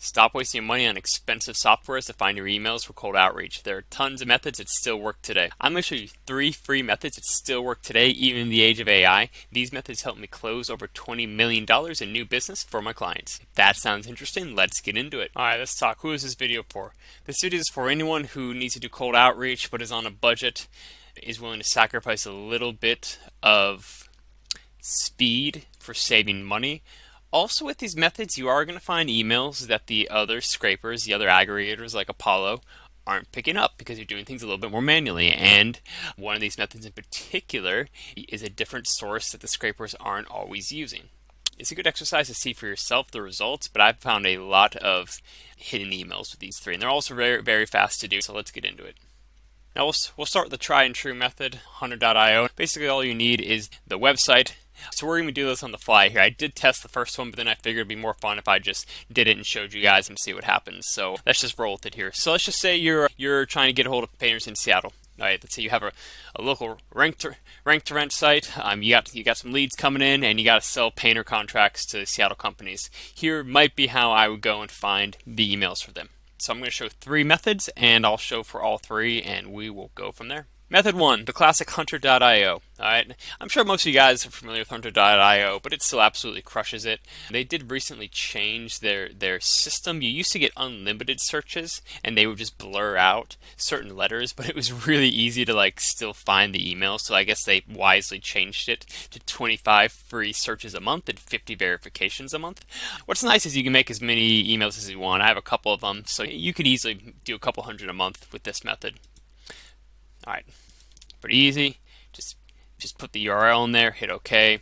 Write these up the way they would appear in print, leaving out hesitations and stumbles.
Stop wasting your money on expensive softwares to find your emails for cold outreach. There are tons of methods that still work today. I'm going to show you 3 free methods that still work today, even in the age of AI. These methods help me close over $20 million in new business for my clients. If that sounds interesting, let's get into it. Alright, let's talk. Who is this video for? This video is for anyone who needs to do cold outreach but is on a budget, is willing to sacrifice a little bit of speed for saving money. Also, with these methods, you are going to find emails that the other scrapers, the other aggregators like Apollo, aren't picking up because you're doing things a little bit more manually. And one of these methods in particular is a different source that the scrapers aren't always using. It's a good exercise to see for yourself the results, but I've found a lot of hidden emails with these 3, and they're also very, very fast to do, so let's get into it. Now we'll start with the tried and true method, Hunter.io. Basically all you need is the website. So we're going to do this on the fly here. I did test the first one, but then I figured it'd be more fun if I just did it and showed you guys and see what happens. So let's just roll with it here. So let's just say you're trying to get a hold of painters in Seattle. All right, let's say you have a local rent to rent site. You got some leads coming in, and you got to sell painter contracts to Seattle companies. Here might be how I would go and find the emails for them. So I'm going to show 3 methods, and I'll show for all 3, and we will go from there. Method 1, the classic Hunter.io. Alright, I'm sure most of you guys are familiar with Hunter.io, but it still absolutely crushes it. They did recently change their system. You used to get unlimited searches, and they would just blur out certain letters, but it was really easy to still find the emails, so I guess they wisely changed it to 25 free searches a month and 50 verifications a month. What's nice is you can make as many emails as you want. I have a couple of them, so you could easily do a couple hundred a month with this method. Alright, pretty easy. Just put the URL in there, hit OK,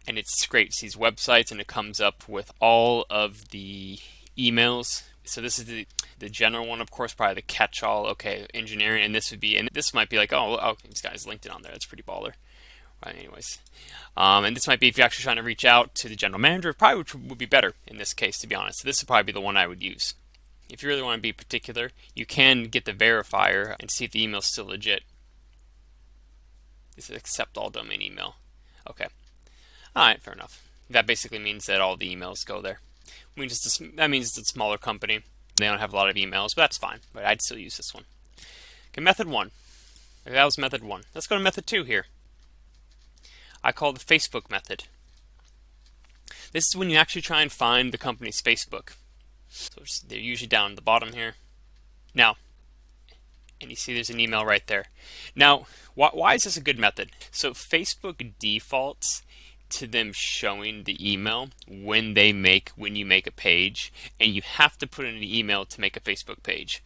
and it scrapes these websites and it comes up with all of the emails. So this is the general one, of course, probably the catch-all. Okay, engineering, and this might be like, oh, this guy's linked it on there. That's pretty baller. Right, anyways, and this might be if you're actually trying to reach out to the general manager, probably which would be better in this case, to be honest. So this would probably be the one I would use. If you really want to be particular, you can get the verifier and see if the email is still legit. This is accept all domain email. Okay. Alright, fair enough. That basically means that all the emails go there. That means it's a smaller company. They don't have a lot of emails, but that's fine. But I'd still use this one. Okay, method 1. Okay, that was method 1. Let's go to method 2 here. I call the Facebook method. This is when you actually try and find the company's Facebook. So they're usually down at the bottom here. Now, and you see there's an email right there. Now, why is this a good method? So Facebook defaults to them showing the email when you make a page, and you have to put in an email to make a Facebook page.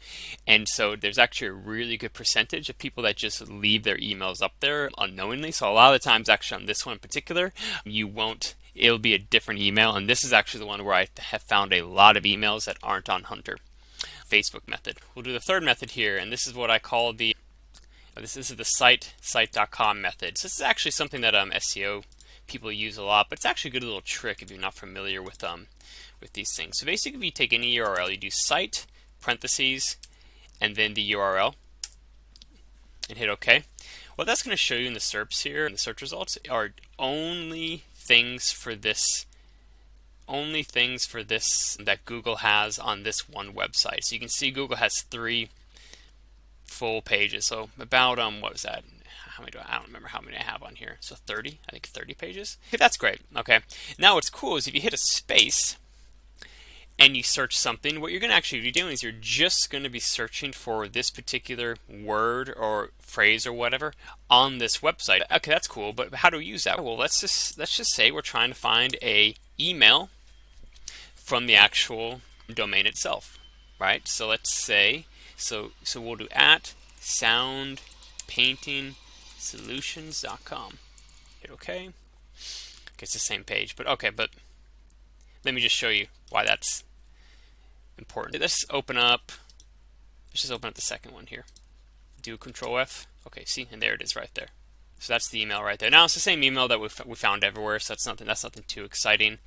And so there's actually a really good percentage of people that just leave their emails up there unknowingly. So a lot of the times, actually on this one in particular, it'll be a different email, and this is actually the one where I have found a lot of emails that aren't on Hunter. Facebook method. We'll do the third method here, and this is what I call this is the site.com method. So this is actually something that SEO people use a lot, but it's actually a good little trick if you're not familiar with these things. So basically, if you take any URL, you do site parentheses and then the URL and hit OK. What that's going to show you in the SERPs here, in the search results, are only things for this that Google has on this one website. So you can see Google has 3 full pages. So about what was that? I don't remember how many I have on here. So 30, I think 30 pages. Okay, that's great. Okay. Now what's cool is if you hit a space and you search something, what you're going to actually be doing is you're just going to be searching for this particular word or phrase or whatever on this website. Okay, that's cool, but how do we use that? Well, let's just say we're trying to find a email from the actual domain itself, right? So let's say, so we'll do @soundpaintingsolutions.com. Hit OK. Okay, it's the same page, but okay, but let me just show you why that's important. Let's just open up the second one here. Do Control F. Okay, see, and there it is right there. So that's the email right there. Now it's the same email that we found everywhere, so that's nothing too exciting.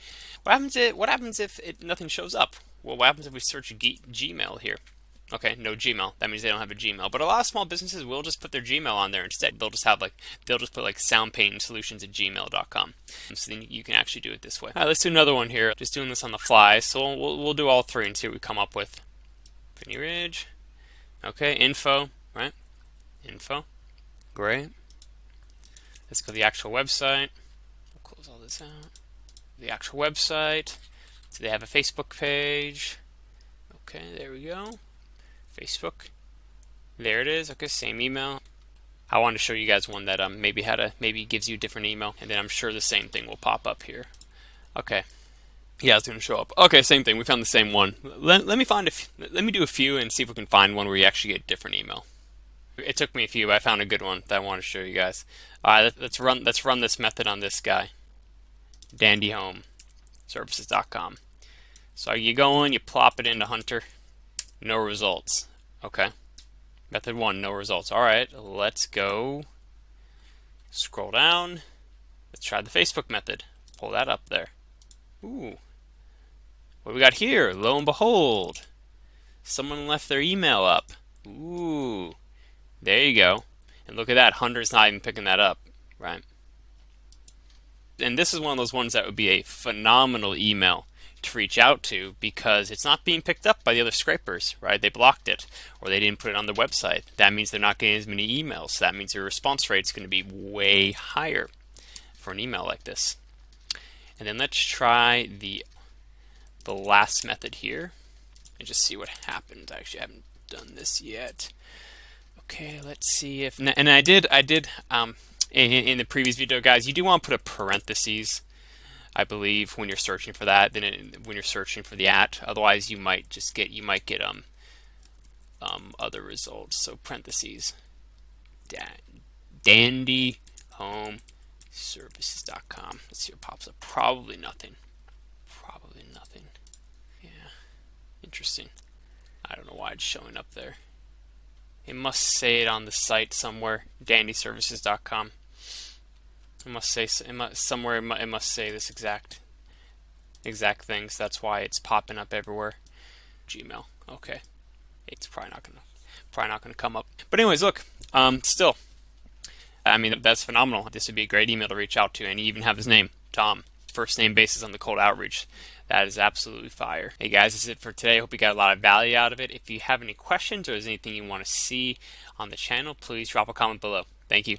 What happens if nothing shows up? Well, what happens if we search Gmail here? Okay, no Gmail. That means they don't have a Gmail. But a lot of small businesses will just put their Gmail on there instead. They'll just put like soundpainsolutions at gmail.com. So then you can actually do it this way. All right, let's do another one here. Just doing this on the fly. So we'll do all three and see what we come up with. Vinny Ridge. Okay, info, right? Info. Great. Let's go to the actual website. We'll close all this out. The actual website. So they have a Facebook page. Okay, there we go. Facebook. There it is. Okay, same email. I wanted to show you guys one that maybe gives you a different email, and then I'm sure the same thing will pop up here. Okay. Yeah, it's going to show up. Okay, same thing. We found the same one. Let me do a few and see if we can find one where you actually get a different email. It took me a few, but I found a good one that I want to show you guys. All right, let's run this method on this guy. DandyHomeServices.com. So you go in, you plop it into Hunter. No results. Okay. Method 1, no results. All right, let's go. Scroll down. Let's try the Facebook method. Pull that up there. Ooh. What we got here? Lo and behold, someone left their email up. Ooh. There you go. And look at that. Hunter's not even picking that up, right? And this is one of those ones that would be a phenomenal email to reach out to because it's not being picked up by the other scrapers, right? They blocked it or they didn't put it on the website. That means they're not getting as many emails. So that means your response rate is going to be way higher for an email like this. And then let's try the last method here and just see what happens. I actually haven't done this yet. Okay, let's see if, and I did in the previous video, guys, you do want to put a parentheses, I believe, when you're searching for that, when you're searching for the @ otherwise you might get other results. So parentheses, DandyHomeServices.com. Let's see what pops up. Probably nothing. Yeah, interesting. I don't know why it's showing up there. It must say it on the site somewhere, DandyServices.com. It must say somewhere. It must say this exact things. That's why it's popping up everywhere. Gmail. Okay, it's probably not gonna come up. But anyways, look. Still, I mean that's phenomenal. This would be a great email to reach out to, and you even have his name, Tom. First name basis on the cold outreach. That is absolutely fire. Hey guys, this is it for today. I hope you got a lot of value out of it. If you have any questions or there's anything you want to see on the channel, please drop a comment below. Thank you.